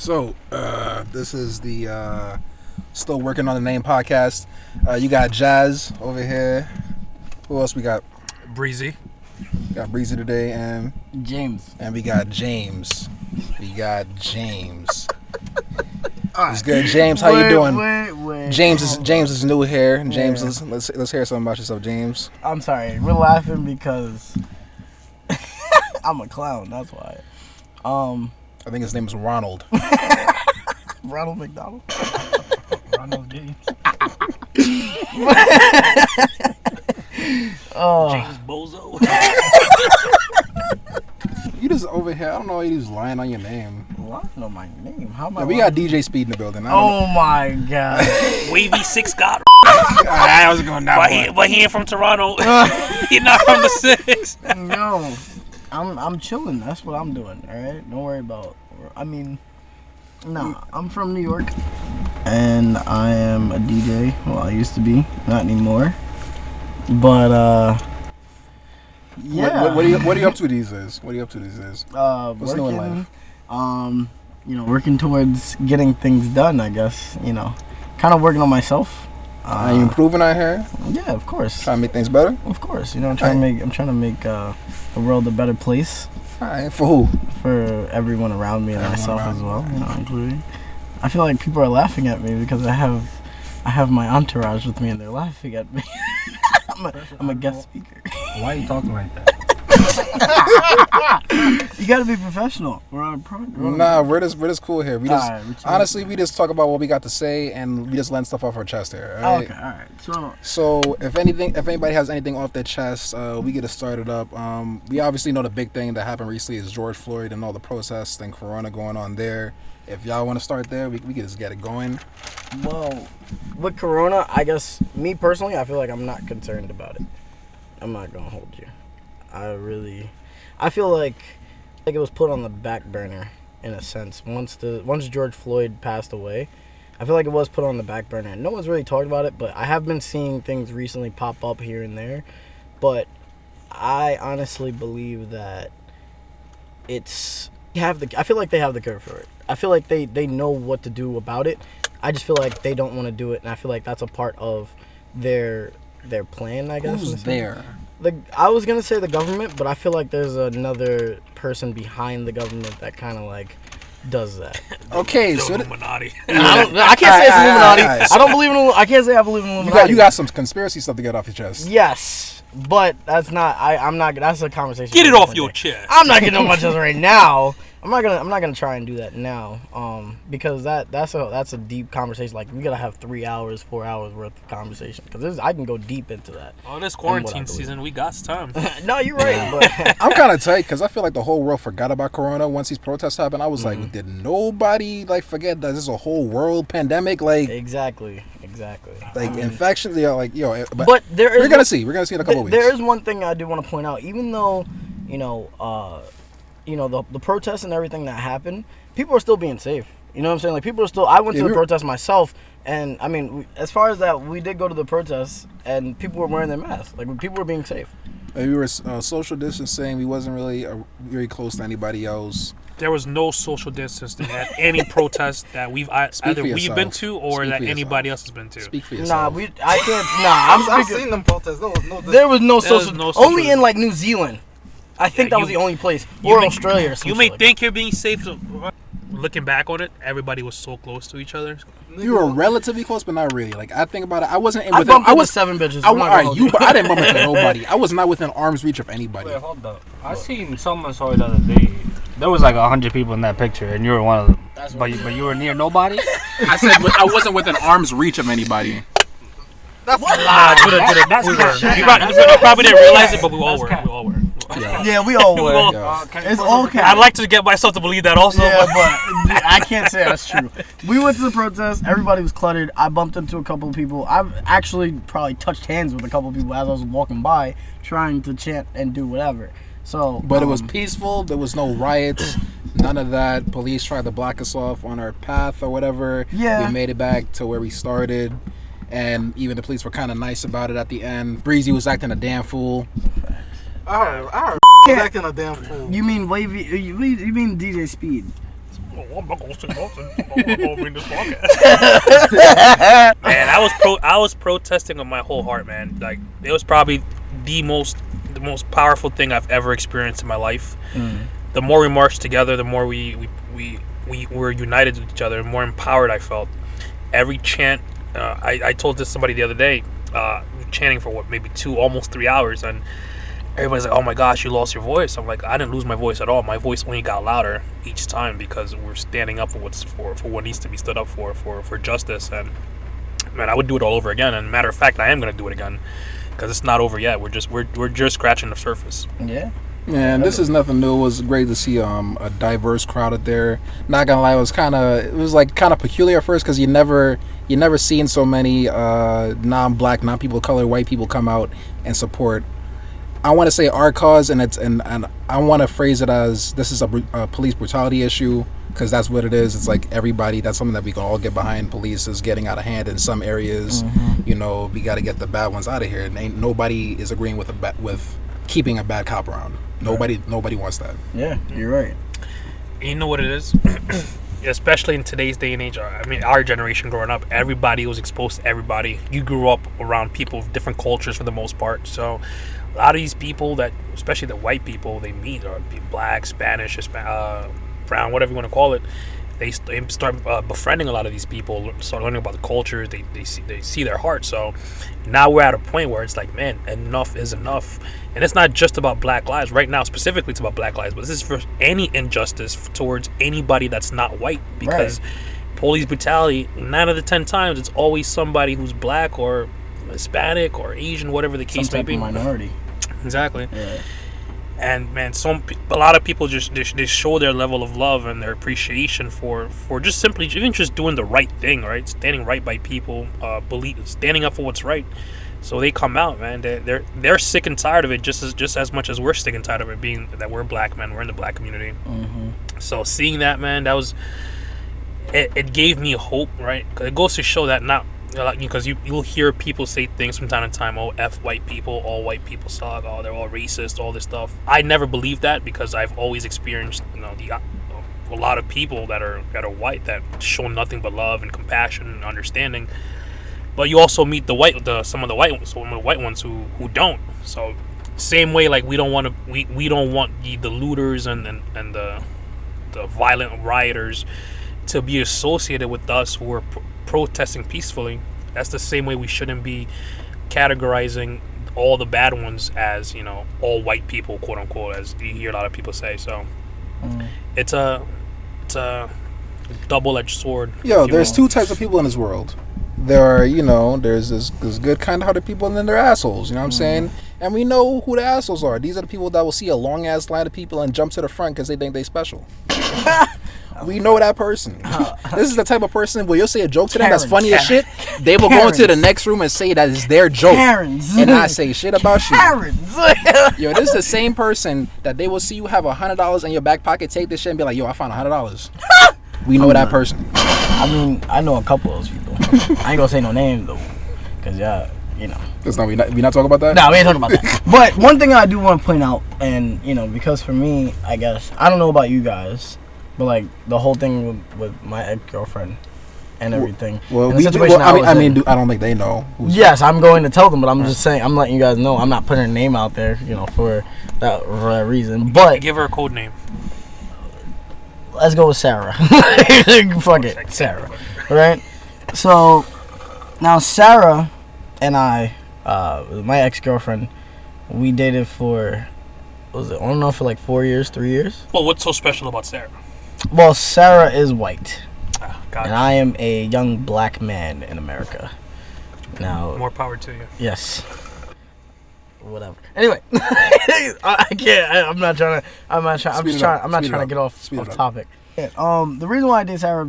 So, this is the Still Working on the Name podcast. You got Jazz over here. Who else we got? Breezy. Got Breezy today, and James. And we got James. It's good, James. How you doing? Wait. James is new here. James, let's hear something about yourself, James. I'm sorry. We're laughing because I'm a clown. That's why. I think his name is Ronald. Ronald McDonald. Ronald James. James Bozo. You just over here. I don't know why you just lying on your name. Well, I don't know my name. How am I? Yeah, we got DJ Speed in the building. Oh my god. Wavy 6 God. I was going down. But he ain't from Toronto. He not from the 6. No. I'm chilling. That's what I'm doing. All right. Don't worry about. I'm from New York, and I am a DJ. Well, I used to be, not anymore. But yeah. What are you up to these days? What's working, new in life? Working towards getting things done. I guess kind of working on myself. Are you improving out here? Yeah, of course. Trying to make things better? Of course. I'm trying to make the world a better place. All right, for who? For everyone around me and myself as well, including. I feel like people are laughing at me because I have my entourage with me and they're laughing at me. I'm a guest speaker. Why are you talking like that? You gotta be professional. We're on a program. Nah, we're just cool here. We just talk about what we got to say and we just let stuff off our chest here. All right? Okay, all right. So if anybody has anything off their chest, we get it started up. We obviously know the big thing that happened recently is George Floyd and all the protests and Corona going on there. If y'all want to start there, we can just get it going. Well, with Corona, I guess me personally, I feel like I'm not concerned about it. I'm not gonna hold you. I feel like it was put on the back burner in a sense. Once George Floyd passed away, I feel like it was put on the back burner. No one's really talked about it, but I have been seeing things recently pop up here and there. But I honestly believe that I feel like they have the cure for it. I feel like they know what to do about it. I just feel like they don't want to do it, and I feel like that's a part of their plan, I guess. Who's there? I was going to say the government, but I feel like there's another person behind the government that kind of like does that. Okay, so Illuminati. I can't say it's Illuminati. I don't believe in. I can't say I believe in Illuminati. You got some conspiracy stuff to get off your chest. Yes, but that's not. I'm not. That's a conversation. Get it off your chest. I'm not getting on my chest right now. I'm not gonna try and do that now. Because that's a deep conversation. Like we gotta have 3 hours, 4 hours worth of conversation. Because I can go deep into that. Oh, this quarantine season, we got time. No, you're right. But I'm kind of tight because I feel like the whole world forgot about Corona once these protests happened. I was like, did nobody forget that this is a whole world pandemic? Exactly. Infections. Yeah, but we're gonna see in a couple weeks. There is one thing I do want to point out. Even though the protests and everything that happened, people are still being safe. You know what I'm saying? Like people are still. I went to the protest myself, and I mean, as far as that, we did go to the protests, and people were wearing their masks. Like people were being safe. We were social distancing. We wasn't really very close to anybody else. There was no social distancing at any protest that we've been to or that anybody else has been to. Speak for yourself. I can't. I've seen them protests. There was no social. Only in New Zealand. I think that was the only place. Or Australia or something. You may think you're being safe. Looking back on it, everybody was so close to each other. You were relatively close, but not really. I think about it. I wasn't. I was 7 bitches. I didn't bump into nobody. I was not within arm's reach of anybody. Wait, hold up. I seen someone saw it the other day. There was 100 people in that picture, and you were one of them. But you were near nobody. I said I wasn't within arm's reach of anybody. That's a lie. You probably didn't realize it, but we all were. Yeah, we all were. It's okay. I'd like to get myself to believe that also. Yeah, but I can't say that's true. We went to the protest. Everybody was cluttered. I bumped into a couple of people. I've actually probably touched hands with a couple of people as I was walking by, trying to chant and do whatever. But it was peaceful. There was no riots. None of that. Police tried to block us off on our path or whatever. Yeah. We made it back to where we started. And even the police were kind of nice about it at the end. Breezy was acting a damn fool. I heard was acting a damn fool. You mean Wavy? You mean DJ Speed? Oh, I'm not gonna say nothing. I'm not gonna be in this podcast. Man, I was protesting with my whole heart, man. Like it was probably the most powerful thing I've ever experienced in my life. The more we marched together, the more we were united with each other, the more empowered I felt. Every chant, I told this somebody the other day, chanting for maybe almost 3 hours, and everybody's like, "Oh my gosh, you lost your voice." I'm like, I didn't lose my voice at all. My voice only got louder each time because we're standing up for what needs to be stood up for justice. And man, I would do it all over again. And matter of fact, I am gonna do it again because it's not over yet. We're just scratching the surface. Yeah. Man, this is nothing new. It was great to see a diverse crowd out there. Not gonna lie, it was kind of peculiar at first because you never seen so many non-black, non-people of color, white people come out and support. I want to say our cause, and I want to phrase it as this is a police brutality issue because that's what it is. It's like everybody. That's something that we can all get behind. Police is getting out of hand in some areas. You know, we got to get the bad ones out of here. And ain't nobody is agreeing with keeping a bad cop around. Nobody wants that. Yeah, you're right. You know what it is? Especially in today's day and age, I mean, our generation growing up, everybody was exposed to everybody. You grew up around people of different cultures for the most part. So a lot of these people especially the white people they meet, are black, Spanish, brown, whatever you want to call it. They start befriending a lot of these people, start learning about the culture. They see their heart. So now we're at a point where it's like, man, enough is enough. And it's not just about black lives. Right now, specifically, it's about black lives. But this is for any injustice towards anybody that's not white. Because police brutality, 9 out of 10 times, it's always somebody who's black or Hispanic or Asian, whatever the case may be. Some type of minority. Exactly. Yeah. And man, a lot of people just they show their level of love and their appreciation for just simply even just doing the right thing, right? Standing right by people, standing up for what's right. So they come out, man. They're sick and tired of it just as much as we're sick and tired of it, being that we're black men, we're in the black community. So seeing that, man, it gave me hope, right? 'Cause it goes to show that not. Because you'll hear people say things from time to time, oh, F white people, all white people suck, oh, they're all racist, all this stuff. I never believed that because I've always experienced, a lot of people that are white that show nothing but love and compassion and understanding. But you also meet some of the white ones who don't. So same way, like we don't want the looters and the violent rioters to be associated with us who are protesting peacefully. That's the same way we shouldn't be categorizing all the bad ones as all white people, quote unquote, as you hear a lot of people say. So it's a double-edged sword. Yo, there's two types of people in this world. There are, there's this good kind-hearted people, and then there are assholes. You know what I'm saying? And we know who the assholes are. These are the people that will see a long-ass line of people and jump to the front because they think they special. We know that person. This is the type of person where you'll say a joke to them that's funny as shit. They will go into the next room and say that it's their joke. Karens. And not say shit about you. Karens. Yo, this is the same person that they will see you have $100 in your back pocket, take this shit and be like, yo, I found $100. We know that person. I mean, I know a couple of those people. I ain't gonna say no names though, cause That's not we not talking about that. No, we ain't talking about that. But one thing I do want to point out, and because for me, I guess I don't know about you guys, but like the whole thing with my ex-girlfriend and everything. Well, I don't think they know. Yes, I'm going to tell them, but I'm just saying, I'm letting you guys know. I'm not putting her name out there, for that reason. But give her a code name. Let's go with Sarah. Fuck it, Sarah. All right. So now Sarah and I, my ex-girlfriend, we dated for, I don't know, for like 4 years, 3 years. Well, what's so special about Sarah? Well, Sarah is white, and I am a young black man in America. Now, more power to you. Yes. Whatever. Anyway, I can't. I'm not trying to get off topic. The reason why I did Sarah